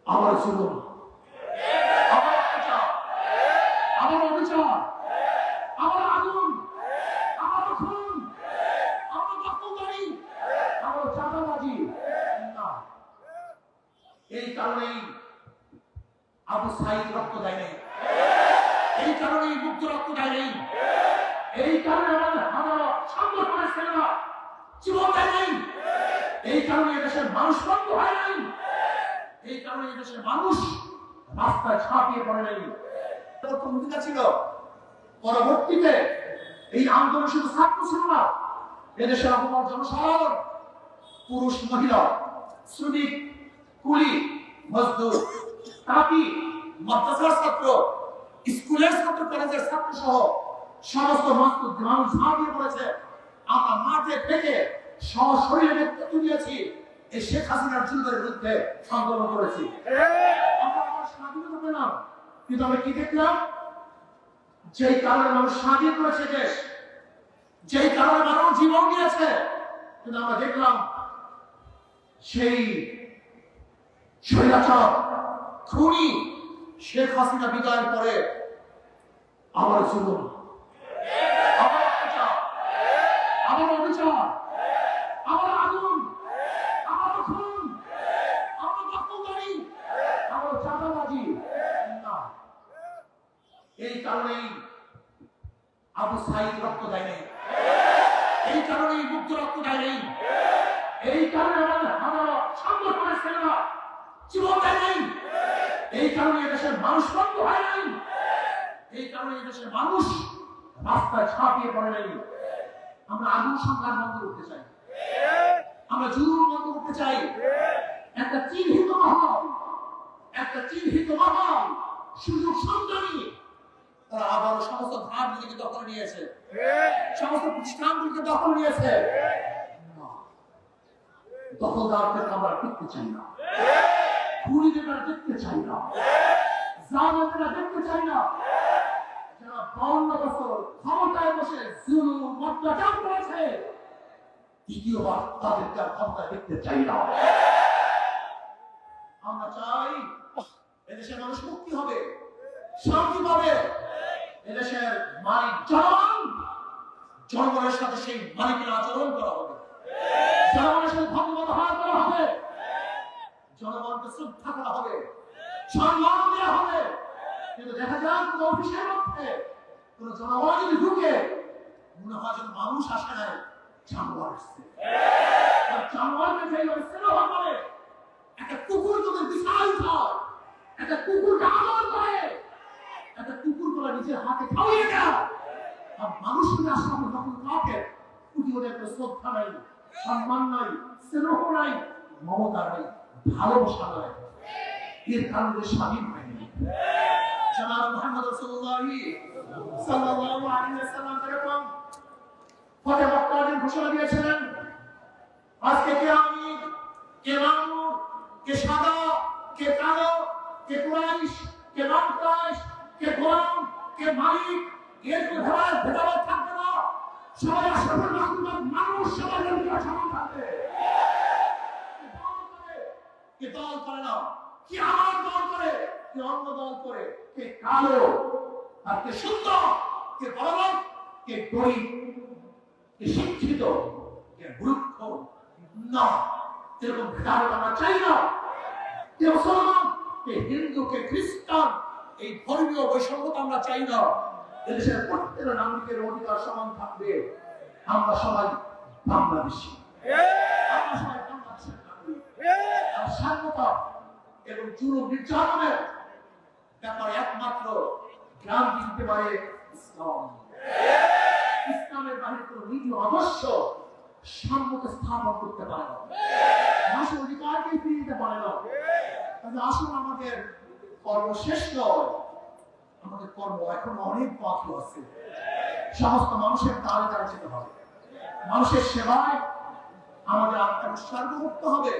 আমার জুলুম, আমার অত্যাচার, আমার অবিচার, আমার আগুন, আমার খুন, আমার দখলদারি, আমার চাঁদাবাজি না। এই কারণেই আবু সাঈদ রক্ত দেয় নাই, এই কারণেই মুগ্ধ রক্ত দেয় নাই, এই কারণে আমার সংগঠনের ছেলেরা জীবন দেয় নাই, এই কারণে এদেশের মানুষ বন্ধ হয় নাই, এই কারণে এদেশের মানুষ রাস্তায় ঝাঁপিয়ে পড়ে নাই। প্রথম ভূমিকা ছিল, পরবর্তীতে এই আন্দোলন শুধু ছাত্র ছিল না, এদেশের অপর জনসাধারণ, পুরুষ মহিলা, শ্রমিক, কুলি, মজদুর, তাঁতি, মাদ্রাসার ছাত্র, স্কুলের ছাত্র, কলেজের ছাত্র সহ সমস্ত মানুষ ঝাঁপিয়ে পড়েছে। আমরা মাঠে থেকে সশরীরে নেতৃত্ব দিয়েছি, এই শেখ হাসিনার জুলুমের বিরুদ্ধে আন্দোলন করেছি। আমরা আমার স্বাধীনতা পেলাম, কিন্তু আমরা কি দেখলাম? যেই কারণে মানুষ স্বাধীন করেছে দেশ, যেই কারণে মানুষ জীবন দিয়েছে, কিন্তু আমরা দেখলাম সেই স্বৈরাচার খুনি শেখ হাসিনা বিদায়ের পরে আমার জুলুম, আমার অত্যাচার, আমার অবিচার, আমার আগুন, আমার খুন, আমার দখলদারি, আমার চাঁদাবাজি না। এই কারণেই আবু সাঈদ রক্ত দেয় নাই, এই কারণেই মুগ্ধ রক্ত দেয় নাই, এই কারণে আমার সংগঠনের ছেলেরা জীবন দেয় নাই, এই কারণে এদেশের মানুষ বন্ধ হয় নাই, এই কারণে এদেশের মানুষ রাস্তায় ঝাঁপিয়ে পড়ে নাই। আমরা আগুন সংগ্রাম বন্ধ করতে চাই, আমরা জুলুম বন্ধ করতে চাই। একটা চিহ্নিত মহল, একটা চিহ্নিত মহল, সুযোগ সন্ধানী, তারা আবার সমস্ত ধাপগুলিকে দখল নিয়েছে, সমস্ত প্রতিষ্ঠানগুলিকে দখল নিয়েছে। দখলদারদের আমরা দেখতে চাই না, খুনিদের দেখতে চাই না, জালেমরা দেখতে চাই না। যারা 52 বছর ক্ষমতায় বসে জুলুম অত্যাচার করেছে, দ্বিতীয়বার তাদেরকে ক্ষমতায় দেখতে চাই না। আমরা চাই এদেশের মানুষ মুক্তি হবে, শান্তি পাবে, এদেশের মালিক জনগণ, জনগণের সাথে সেই মালিকের আচরণ করা হবে, জনগণের সাথে ভদ্রব্যবহার করা হবে, জনগণকে শ্রদ্ধা করা হবে, সম্মান দেওয়া হবে। কিন্তু দেখা যায় কোন অফিসের মধ্যে কোন জনগণ যদি ঢুকে, মনে হয় যেন মানুষ আসে নাই, জানোয়ার আসছে। জানোয়ারকে যেভাবে স্নেহ করে, একটা কুকুর তোদের বিশাল হয়, একটা কুকুরকে আদর করে, একটা কুকুর তোরা নিজের হাতে খাওয়িয়ে দেয়। আর মানুষকে আসলে যখন কাউকে কুটি, ওদের শ্রদ্ধা নাই, সম্মান নাই, স্নেহ নাই, মমতা নাই, ভালোবাসা নাই, এর কারণে স্বাধীন হয়নি। জনাব মুহাম্মদ রাসূলুল্লাহ সাল্লাল্লাহু আলাইহি ওয়াসাল্লাম এরকম ফতে মক্কার ঘোষণা দিয়েছিলেন, আজকে কে আমি, কে মামুন, কে সাদা, কে কালো, কে কুরাইশ, কে নন কুরাইশ, কে গোলাম, কে মালিক, এর কোনো ভেদাভেদ থাকবে না। সবাই আসলে মানুষ, সবাই সমান থাকবে। কে দল করে না, কি আমার দল করে, কে অন্য দল করে, কে কালো আর কে সুন্দর, কে বড়লোক, কে গরিব, কে শিক্ষিত, কে মূর্খ না, এরকম ভেদাভেদ আমরা চাই না। কে মুসলমান, কে হিন্দু, কে খ্রিস্টান, এই ধর্মীয় বৈষম্যতা আমরা চাই না। এদেশের প্রত্যেকটা নাগরিকের অধিকার সমান থাকবে। আমরা সবাই বাংলাদেশী, আমরা সবাই বাংলাদেশের নাগরিক। আর স্বাধীনতা এবং জুলুম নির্যাতনের ব্যাপারে একমাত্র গ্রাম দিতে পারে ইসলাম। ইসলামের বাহিরে কোন নীতি আদর্শ সাম্যকে স্থাপন করতে পারে না, মানুষের অধিকারকে ফিরিয়ে দিতে পারে না। আসুন, আমাদের কর্ম শেষ নয়, আমাদের কর্ম এখন অনেক বাকি আছে। সমস্ত মানুষের দ্বারে দ্বারে যেতে হবে, মানুষের সেবায় আমাদের আত্মোৎসর্গ করতে হবে।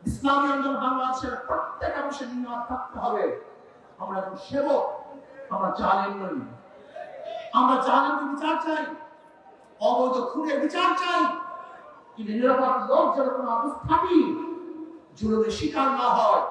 ইসলামী আন্দোলন বাংলাদেশের প্রত্যেক মানুষের নিয়ত থাকতে হবে, আমরা এখন সেবক, আমরা জালেম নই। আমরা জালেমের বিচার চাই, অবৈধ খুনের বিচার চাই, কিন্তু নিরাপদ লোক যেন কোনো অবস্থাতেই জুলুমের শিকার না হয়,